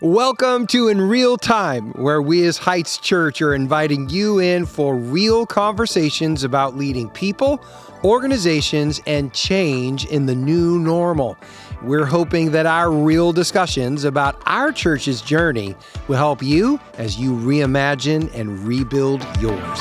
Welcome to In Real Time, where we as Heights Church are inviting you in for real conversations about leading people, organizations, and change in the new normal. We're hoping that our real discussions about our church's journey will help you as you reimagine and rebuild yours.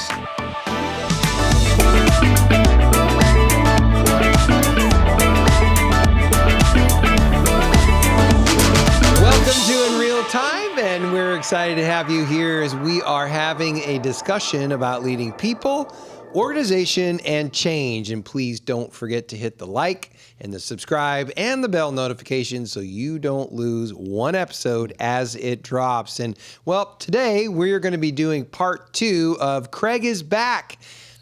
Welcome to In Real Time, and we're excited to have you here as we are having a discussion about leading people, organization, and change. And please don't forget to hit the like and the subscribe and the bell notification so you don't lose one episode as it drops. And well, today we're going to be doing part 2 of Craig is Back.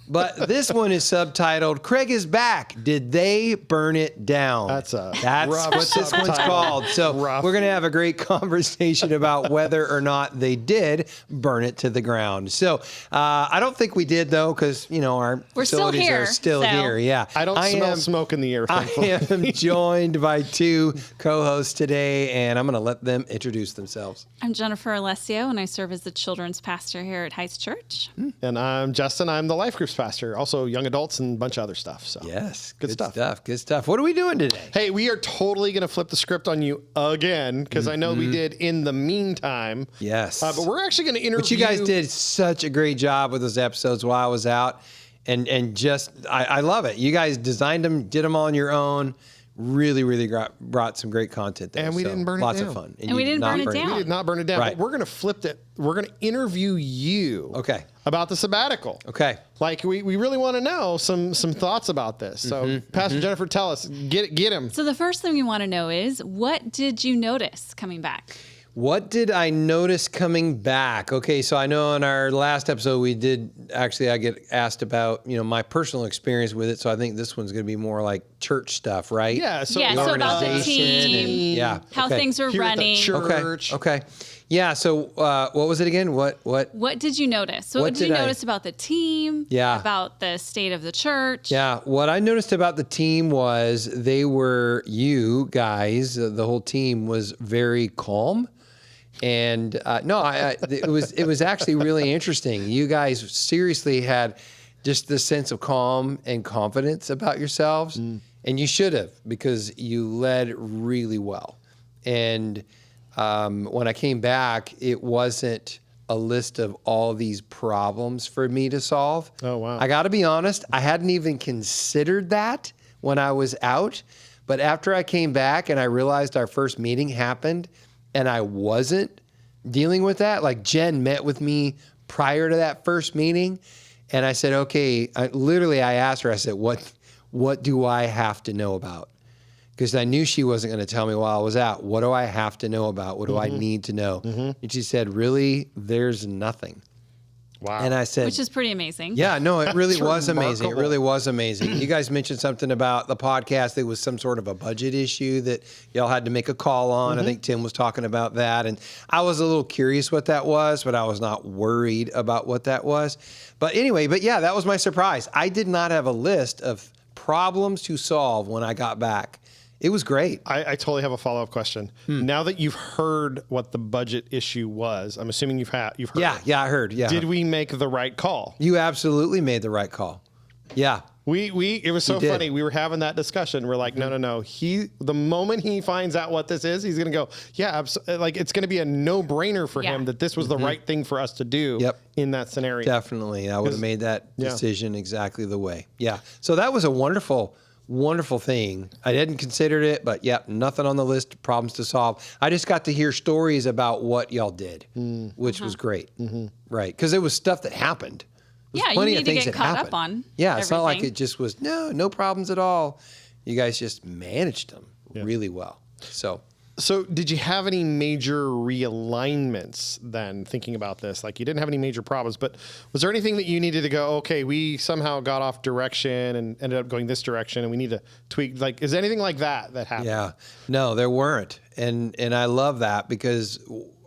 But this one is subtitled, Craig is Back. Did they burn it down? That's what this one's called. So Rough. We're going to have a great conversation about whether or not they did burn it to the ground. So I don't think we did, though, because, you know, our facilities are still here. Yeah. I don't smell smoke in the air. I am joined by 2 co-hosts today, and I'm going to let them introduce themselves. I'm Jennifer Alessio, and I serve as the children's pastor here at Heights Church. And I'm Justin. I'm the life groups pastor, also young adults and a bunch of other stuff. So yes, good stuff. Good stuff. What are we doing today? Hey, we are totally going to flip the script on you again because I know we did in the meantime. Yes. But we're actually going to interview. But you guys did such a great job with those episodes while I was out. And just, I love it. You guys designed them, did them all on your own. Really brought some great content there. And we didn't burn it down. Lots of fun. And we didn't burn it down. We did not burn it down. Right. But we're going to flip it. We're going to interview you. Okay. About the sabbatical. Okay. Like we really want to know some thoughts about this. So Pastor Jennifer, tell us, get him. So the first thing we want to know is, what did you notice coming back? What did I notice coming back? Okay, so I know in our last episode we did, actually I get asked about, you know, my personal experience with it. So I think this one's going to be more like church stuff, right? Yeah. So, so about the team, how things are Here at the running. church. Okay. Yeah. So what was it again? What did you notice? So what did you notice about the team? Yeah. About the state of the church? Yeah. What I noticed about the team was you guys, the whole team was very calm. And it was actually really interesting. You guys seriously had just this sense of calm and confidence about yourselves. And you should have, because you led really well. And when I came back, it wasn't a list of all these problems for me to solve. Oh, wow. I got to be honest, I hadn't even considered that when I was out. But after I came back and I realized our first meeting happened and I wasn't dealing with that, like Jen met with me prior to that first meeting. And I said, okay, I asked her, I said, what do I have to know about? Because I knew she wasn't going to tell me while I was out. What do I have to know about? What do I need to know? And she said, really, there's nothing. Wow. And I said, which is pretty amazing. Yeah, no, it really was amazing. It remarkable. really was amazing. You guys mentioned something about the podcast. There was some sort of a budget issue that y'all had to make a call on. I think Tim was talking about that. And I was a little curious what that was, but I was not worried about what that was. But anyway, yeah, that was my surprise. I did not have a list of problems to solve when I got back. It was great. I totally have a follow-up question. Now that you've heard what the budget issue was, I'm assuming you've heard. Yeah, I heard. Yeah. Did we make the right call? You absolutely made the right call. Yeah. It was so funny. We were having that discussion. We're like, no. The moment he finds out what this is, he's going to go, yeah, like it's going to be a no-brainer for him that this was the right thing for us to do in that scenario. Definitely. I would have made that decision exactly the way. Yeah. So that was a wonderful thing. I hadn't considered it, but nothing on the list of problems to solve. I just got to hear stories about what y'all did, which was great. Right. Because it was stuff that happened. You need to get caught up on. Yeah, it's not like it just was, no problems at all. You guys just managed them really well. So did you have any major realignments then, thinking about this? Like, you didn't have any major problems, but was there anything that you needed to go, okay, we somehow got off direction and ended up going this direction and we need to tweak? Like, is anything like that happened? Yeah. No, there weren't. And I love that because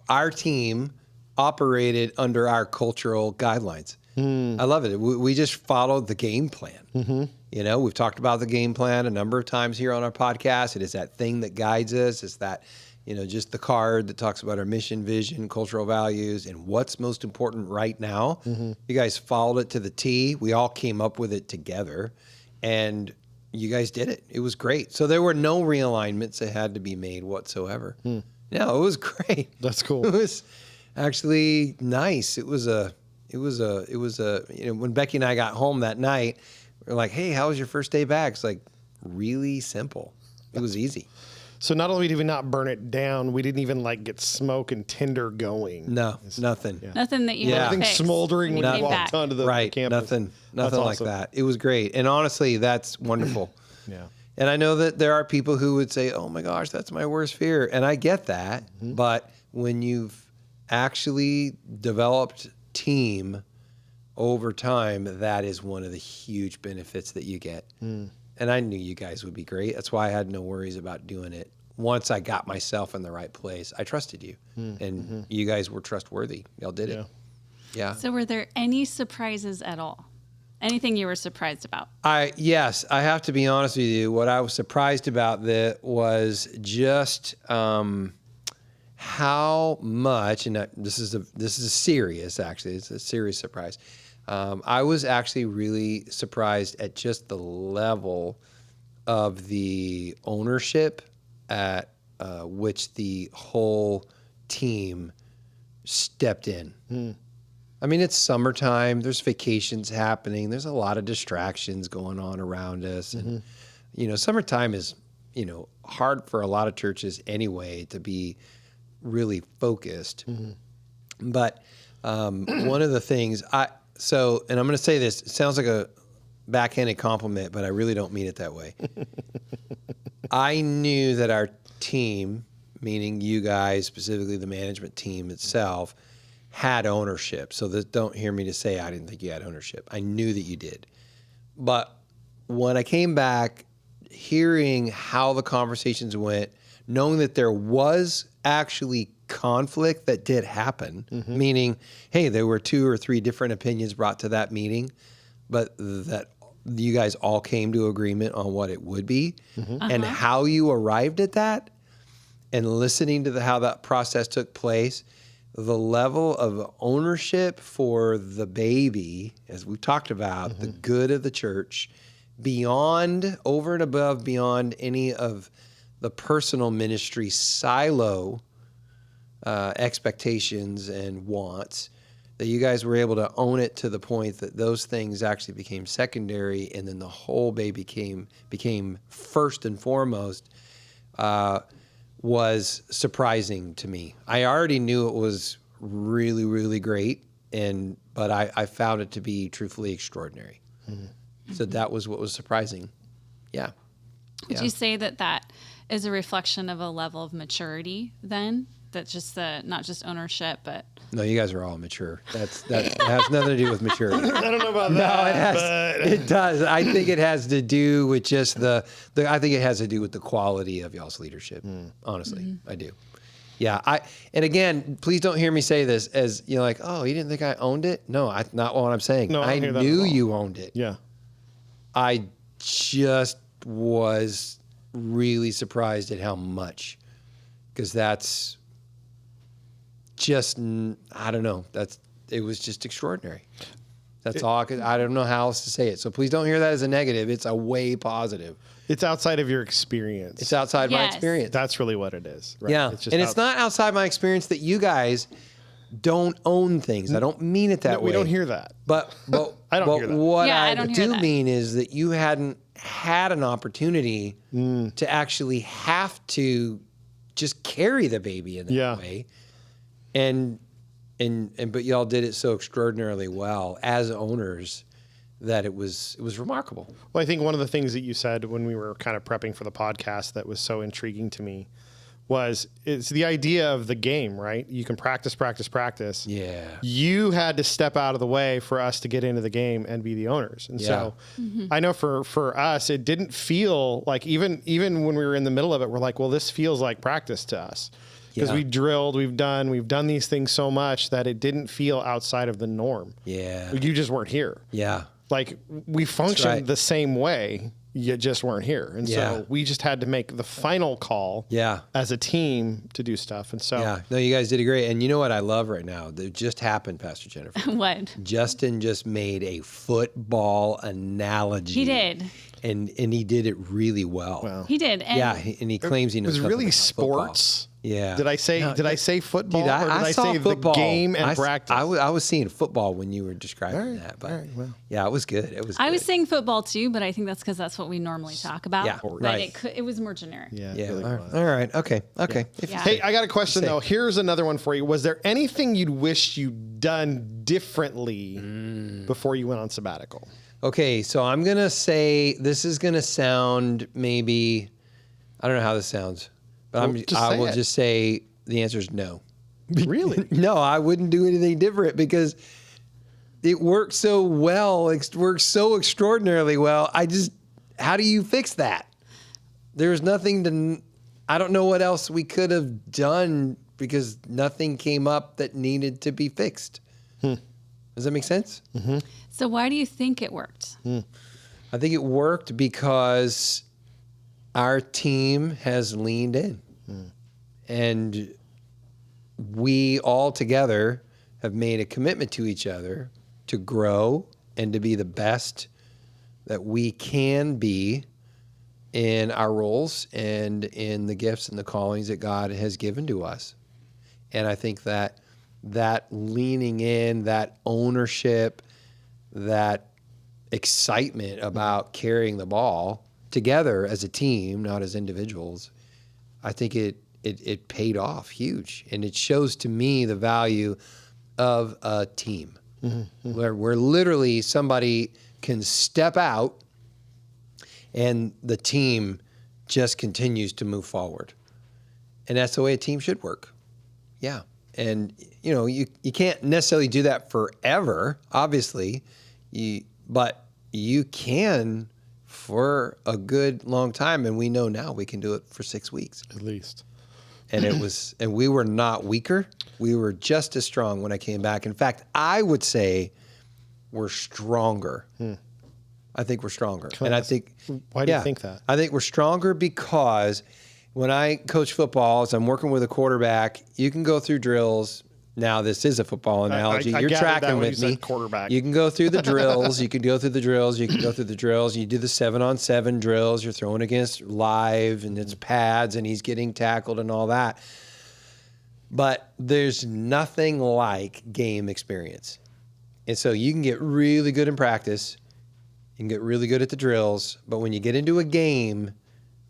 our team operated under our cultural guidelines. I love it. We just followed the game plan. You know, we've talked about the game plan a number of times here on our podcast. It is that thing that guides us. It's that just the card that talks about our mission, vision, cultural values, and what's most important right now. You guys followed it to the T. We all came up with it together, and you guys did it. It was great. So there were no realignments that had to be made whatsoever. No, it was great. That's cool. It was actually nice. It was when Becky and I got home that night, we were like, hey, how was your first day back? It's like really simple. It was easy. So not only did we not burn it down, we didn't even like get smoke and tinder going. No, nothing. Yeah. Nothing that you had to Nothing fix smoldering when you you came walked back. onto the Right. campus. Nothing That's like awesome. that. It was great. And honestly, that's wonderful. Yeah. And I know that there are people who would say, oh my gosh, that's my worst fear. And I get that. But when you've actually developed team over time, that is one of the huge benefits that you get. And I knew you guys would be great. That's why I had no worries about doing it. Once I got myself in the right place, I trusted you. And you guys were trustworthy. Y'all did it. Yeah. So were there any surprises at all? Anything you were surprised about? Yes, I have to be honest with you. What I was surprised about that was just how much, and this is a serious, actually, it's a serious surprise. I was actually really surprised at just the level of the ownership at which the whole team stepped in. I mean, it's summertime. There's vacations happening. There's a lot of distractions going on around us. And, summertime is, hard for a lot of churches anyway to be really focused. But one of the things and I'm going to say this, it sounds like a backhanded compliment, but I really don't mean it that way. I knew that our team, meaning you guys, specifically the management team itself, had ownership. So don't hear me to say I didn't think you had ownership. I knew that you did. But when I came back, hearing how the conversations went, knowing that there was actually conflict that did happen, meaning, hey, there were 2 or 3 different opinions brought to that meeting, but that you guys all came to agreement on what it would be and how you arrived at that, and listening to how that process took place, the level of ownership for the baby, as we've talked about, the good of the church, over and above beyond any of the personal ministry silo expectations and wants, that you guys were able to own it to the point that those things actually became secondary, and then the whole baby became first and foremost, was surprising to me. I already knew it was really, really great, but I found it to be truthfully extraordinary. So that was what was surprising. Yeah. Would you say that is a reflection of a level of maturity then? That's just not just ownership, but... No, you guys are all mature. That has nothing to do with maturity. I don't know about No, that. it does. I think it has to do with just I think it has to do with the quality of y'all's leadership. Honestly, I do. Yeah. And again, please don't hear me say this as like, oh, you didn't think I owned it? No, not what I'm saying. No, I knew you owned it. Yeah. I just was really surprised at how much, because that's just, I don't know. It was just extraordinary. That's all I don't know how else to say it. So please don't hear that as a negative. It's a way positive. It's outside of your experience. It's outside my Yes. experience. That's really what it is. Right? Yeah. It's not outside my experience that you guys don't own things. I don't mean it that way. We don't hear that. But I don't hear that. What Yeah, I I don't hear do that. mean is that you hadn't had an opportunity to actually have to just carry the baby in that way. But y'all did it so extraordinarily well as owners that it was remarkable. Well, I think one of the things that you said when we were kind of prepping for the podcast that was so intriguing to me it's the idea of the game, right? You can practice. Yeah. You had to step out of the way for us to get into the game and be the owners. And so I know for us, it didn't feel like, even when we were in the middle of it, we're like, well, this feels like practice to us. Because we drilled, we've done these things so much that it didn't feel outside of the norm. Yeah. You just weren't here. Yeah. Like we functioned right. the same way, you just weren't here. And Yeah. so we just had to make the final call Yeah. as a team to do stuff. And so Yeah. No, you guys did a great. And you know what I love right now? That just happened, Pastor Jennifer. What? Justin just made a football analogy. He did. And he did it really well. Wow. He did. And Yeah, and he claims he it knows was something really about football. sports. Yeah. Did I say football, Dude, or did I saw say football. the game and I practice? I was seeing football when you were describing All right, that. But all right, well. yeah, it was good. It was I good. was saying football too, but I think that's because that's what we normally talk about. Yeah, But right. it was more generic. Yeah. Yeah. really was. All right. Okay. Okay. If you Yeah. Hey, I got a question Say. though. Here's another one for you. Was there anything you'd wish you'd done differently before you went on sabbatical? Okay, so I'm going to say this is going to sound maybe, I don't know how this sounds, but Well, just I say will it. just say the answer is no. Really? No, I wouldn't do anything different because it worked so well. It worked so extraordinarily well. How do you fix that? There's nothing I don't know what else we could have done because nothing came up that needed to be fixed. Does that make sense? So why do you think it worked? I think it worked because our team has leaned in. And we all together have made a commitment to each other to grow and to be the best that we can be in our roles and in the gifts and the callings that God has given to us. And I think that leaning in, that ownership, that excitement about carrying the ball together as a team, not as individuals, I think it paid off huge. And it shows to me the value of a team where literally somebody can step out and the team just continues to move forward. And that's the way a team should work. Yeah. And, you can't necessarily do that forever, obviously, but you can for a good long time. And we know now we can do it for 6 weeks. At least. And we were not weaker. We were just as strong when I came back. In fact, I would say we're stronger. I think we're stronger. And I think, Why do you think that? I think we're stronger because when I coach football, as I'm working with a quarterback, you can go through drills. Now, this is a football analogy. I You're gathered that tracking when with you me. said quarterback. You can go through the drills. You can go through the drills. You can go through the drills. You do the 7-on-7 drills. You're throwing against live, and it's pads, and he's getting tackled and all that. But there's nothing like game experience. And so you can get really good in practice. You can get really good at the drills. But when you get into a game,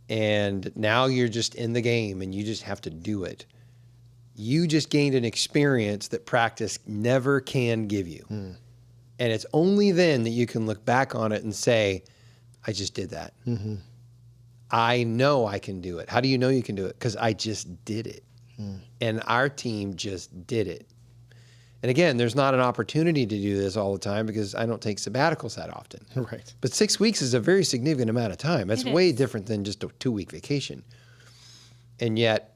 and now you're just in the game, and you just have to do it, you just gained an experience that practice never can give you. And it's only then that you can look back on it and say, I just did that. I know I can do it. How do you know you can do it? Because I just did it. And our team just did it. And again, there's not an opportunity to do this all the time because I don't take sabbaticals that often. Right. But 6 weeks is a very significant amount of time. That's It way is. different than just a 2-week vacation. And yet,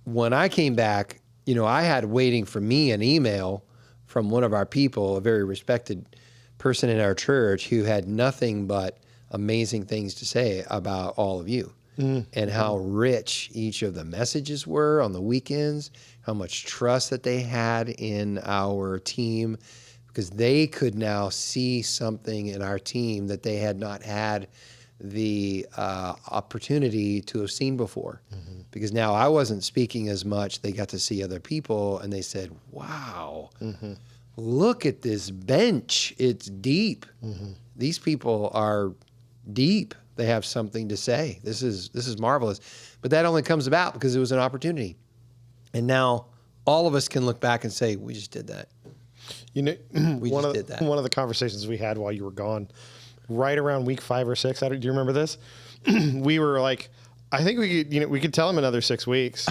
when I came back, I had waiting for me an email from one of our people, a very respected person in our church who had nothing but amazing things to say about all of you and how rich each of the messages were on the weekends, how much trust that they had in our team, because they could now see something in our team that they had not had the opportunity to have seen before. Because now I wasn't speaking as much. They got to see other people and they said, wow, look at this bench. It's deep. These people are deep. They have something to say. This is marvelous. But that only comes about because it was an opportunity. And now all of us can look back and say, we just did that. We just did that. One of the conversations we had while you were gone, right around week 5 or 6, do you remember this? We were like, I think we could tell him another 6 weeks.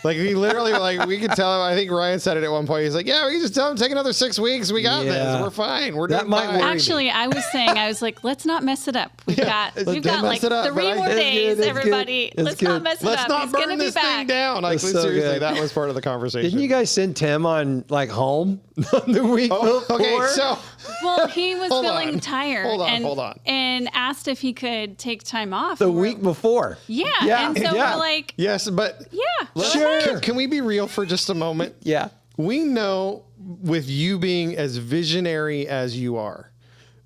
Like we literally, like we could tell him. I think Ryan said it at one point. He's like, "Yeah, we can just tell him take another 6 weeks. We got this. We're fine. We're That doing might fine." worry me. Actually, I was like, let's not mess it up. We've got don't like mess it up, 3 but more It's days, good, it's everybody. good, it's Let's not good. mess it Let's up. not He's burn gonna be this thing back. down. Like That's so seriously, good. that was part of the conversation. Didn't you guys send Tim on like home the week before? Okay, so Well, he was Hold feeling on. tired. Hold on. And asked if he could take time off. The And we're- week before. Yeah. Yeah, And so yeah. we're like, yes, but yeah. let's- go ahead. Sure. Can we be real for just a moment? Yeah. We know with you being as visionary as you are,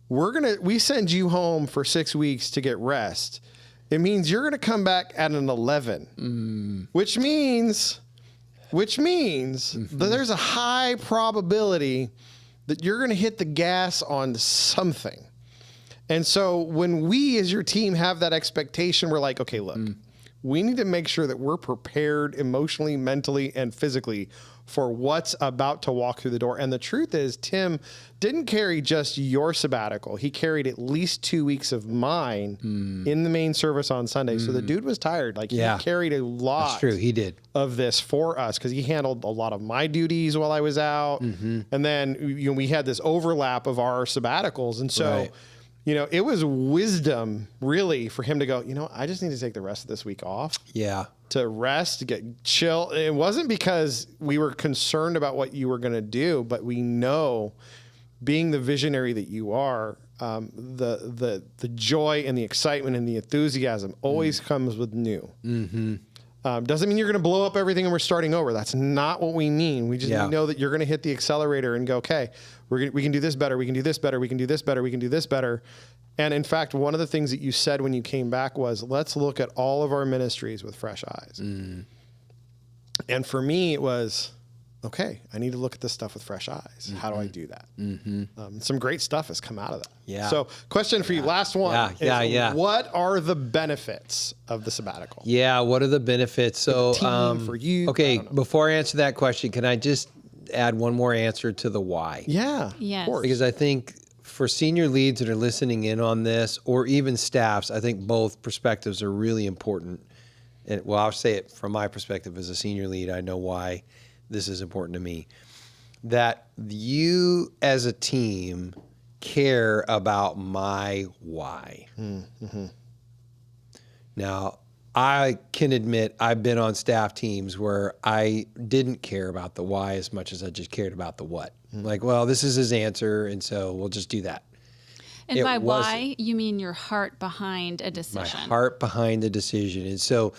we send you home for 6 weeks to get rest. It means you're gonna come back at an 11, which means that there's a high probability that you're gonna hit the gas on something. And so when we as your team have that expectation, we're like, okay, look, we need to make sure that we're prepared emotionally, mentally, and physically for what's about to walk through the door. And the truth is, Tim didn't carry just your sabbatical. He carried at least 2 weeks of mine in the main service on Sunday. So the dude was tired. Like Yeah. he carried a lot That's true. He did. of this for us because he handled a lot of my duties while I was out. And then we had this overlap of our sabbaticals. And so Right. it was wisdom really for him to go, I just need to take the rest of this week off Yeah. to rest, to get chill. It wasn't because we were concerned about what you were going to do, but we know being the visionary that you are, the joy and the excitement and the enthusiasm always comes with new. Doesn't mean you're going to blow up everything and we're starting over. That's not what we mean. We just know that you're going to hit the accelerator and go, okay, we can do this better. We can do this better. We can do this better. We can do this better. And in fact, one of the things that you said when you came back was, let's look at all of our ministries with fresh eyes. And for me, it was, okay, I need to look at this stuff with fresh eyes. How do I do that? Some great stuff has come out of that. Yeah. So question for you, last one. Yeah. What are the benefits of the sabbatical? Yeah. What are the benefits? So, team, for you, okay, I don't know. before I answer that question, can I just add one more answer to the why? Yeah. Yes. Of course. Because I think for senior leads that are listening in on this, or even staffs, I think both perspectives are really important. And well, I'll say it from my perspective as a senior lead. I know why this is important to me. That you as a team care about my why. Now, I can admit I've been on staff teams where I didn't care about the why as much as I just cared about the what. Like, well, this is his answer, and so we'll just do that. And It by wasn't. why, you mean your heart behind a My decision. heart behind the decision. And so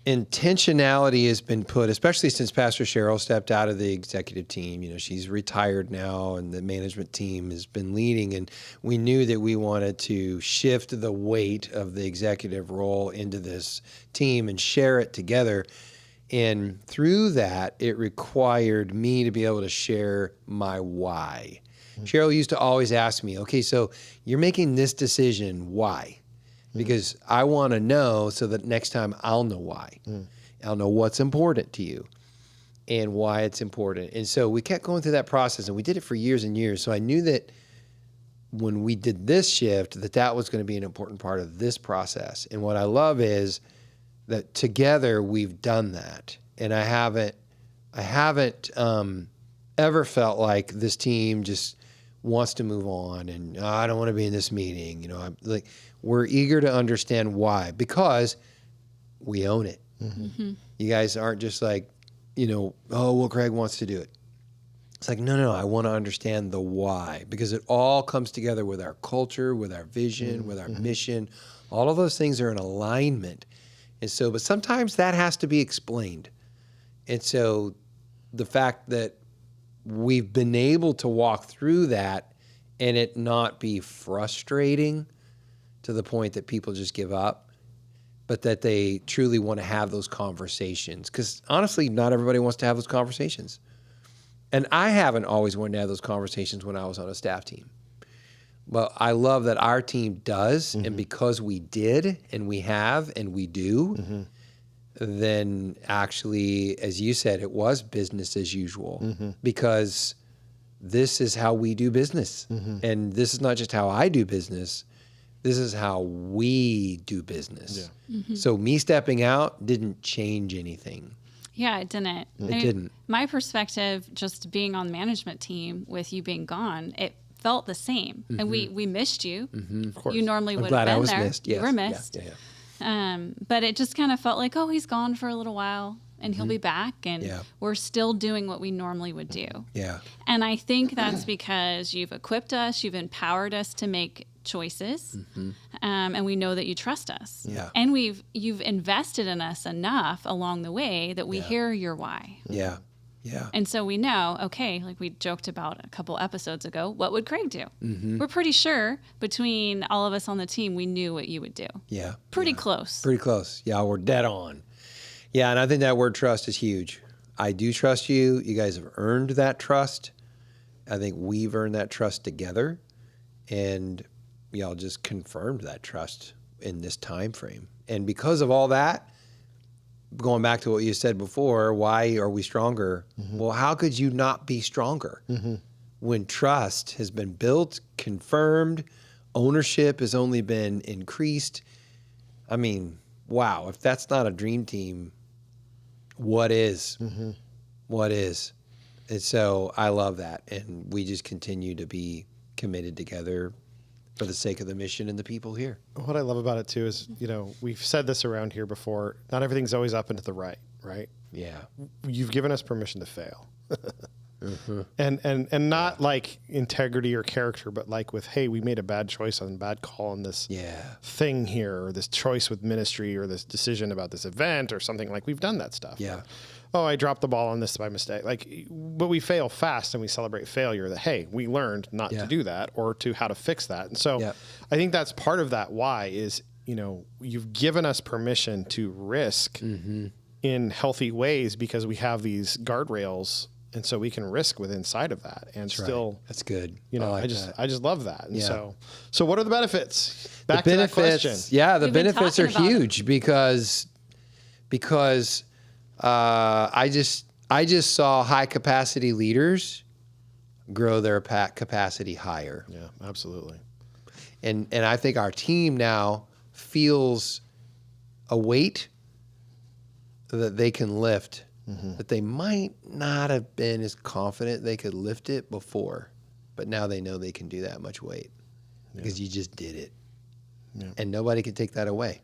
intentionality has been put, especially since Pastor Cheryl stepped out of the executive team. She's retired now and the management team has been leading. And we knew that we wanted to shift the weight of the executive role into this team and share it together. And through that, it required me to be able to share my why. Cheryl used to always ask me, okay, so you're making this decision, why? Because I want to know so that next time I'll know why. I'll know what's important to you and why it's important. And so we kept going through that process, and we did it for years and years. So I knew that when we did this shift, that was going to be an important part of this process. And what I love is that together we've done that. And I haven't ever felt like this team just wants to move on and I don't want to be in this meeting. I'm like, we're eager to understand why, because we own it. You guys aren't just like, oh, well, Craig wants to do it. It's like, no, I want to understand the why, because it all comes together with our culture, with our vision, with our mission. All of those things are in alignment. And so, but sometimes that has to be explained. And so the fact that we've been able to walk through that and it not be frustrating to the point that people just give up, but that they truly want to have those conversations. Because honestly, not everybody wants to have those conversations. And I haven't always wanted to have those conversations when I was on a staff team. But I love that our team does, and because we did, and we have, and we do, then actually, as you said, it was business as usual, because this is how we do business. And this is not just how I do business, this is how we do business. So me stepping out didn't change anything. Yeah, it didn't. It didn't. My perspective, just being on the management team with you being gone, it felt the same. And we missed you. Of course. You normally I'm would glad have I been was there. missed. You Yes. were missed. Yeah. But it just kind of felt like, oh, he's gone for a little while and he'll be back. And we're still doing what we normally would do. Yeah. And I think that's because you've equipped us, you've empowered us to make choices, and we know that you trust us. Yeah. And you've invested in us enough along the way that we hear your why. Yeah. Yeah. And so we know, okay, like we joked about a couple episodes ago, what would Craig do? We're pretty sure between all of us on the team, we knew what you would do. Yeah. Pretty close. Pretty close. Yeah, we're dead on. Yeah, and I think that word trust is huge. I do trust you. You guys have earned that trust. I think we've earned that trust together. And y'all just confirmed that trust in this time frame. And because of all that, going back to what you said before, why are we stronger? Well, how could you not be stronger when trust has been built, confirmed, ownership has only been increased? I mean, wow, if that's not a dream team, what is? What is? And so I love that. And we just continue to be committed together for the sake of the mission and the people here. What I love about it too is, we've said this around here before. Not everything's always up and to the right? Yeah. You've given us permission to fail. And not like integrity or character, but like with, hey, we made a bad choice on bad call on this thing here, or this choice with ministry, or this decision about this event or something. Like, we've done that stuff. Yeah. Oh, I dropped the ball on this by mistake. But we fail fast and we celebrate failure that, hey, we learned not to do that, or to how to fix that. And so I think that's part of that why is, you've given us permission to risk in healthy ways because we have these guardrails. And so we can risk with inside of that and still. That's good. I just love that. And so what are the benefits? Back the to benefits, that question. Yeah, the We've been benefits are talking about huge because I just saw high capacity leaders grow their capacity higher. Yeah, absolutely. And I think our team now feels a weight that they can lift that they might not have been as confident they could lift it before. But now they know they can do that much weight because you just did it. Yeah. And nobody can take that away.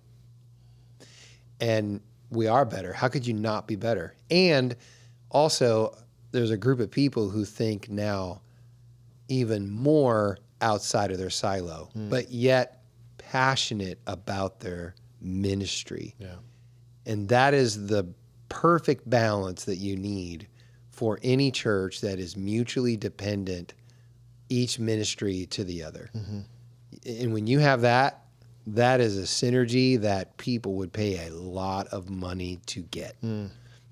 And we are better. How could you not be better? And also, there's a group of people who think now even more outside of their silo, but yet passionate about their ministry. Yeah. And that is the perfect balance that you need for any church that is mutually dependent, each ministry to the other. And when you have that, that is a synergy that people would pay a lot of money to get.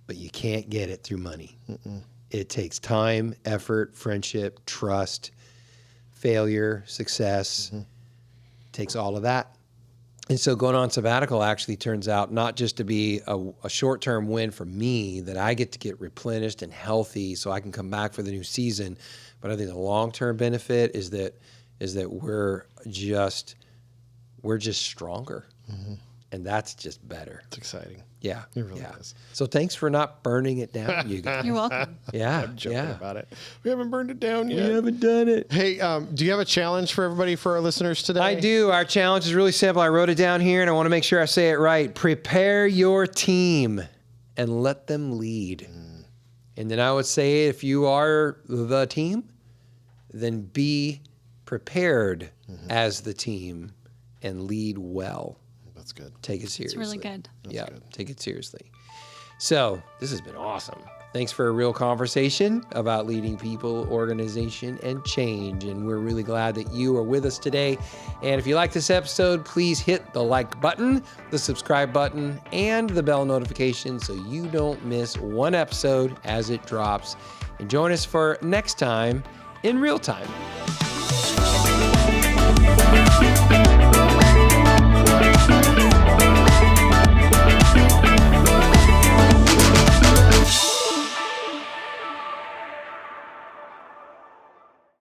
But you can't get it through money. It takes time, effort, friendship, trust, failure, success. It takes all of that. And so going on sabbatical actually turns out not just to be a short-term win for me that I get to get replenished and healthy so I can come back for the new season, but I think the long-term benefit is that we're just stronger. And that's just better. It's exciting. Yeah. It really is. So thanks for not burning it down, you guys. You're welcome. Yeah. I'm joking about it. We haven't burned it down yet. We haven't done it. Hey, do you have a challenge for everybody, for our listeners today? I do. Our challenge is really simple. I wrote it down here, and I want to make sure I say it right. Prepare your team and let them lead. And then I would say if you are the team, then be prepared as the team and lead well. That's good. Take it seriously. It's really good. Yeah, take it seriously. So this has been awesome. Thanks for a real conversation about leading people, organization, and change. And we're really glad that you are with us today. And if you like this episode, please hit the like button, the subscribe button, and the bell notification so you don't miss one episode as it drops. And join us for next time in real time.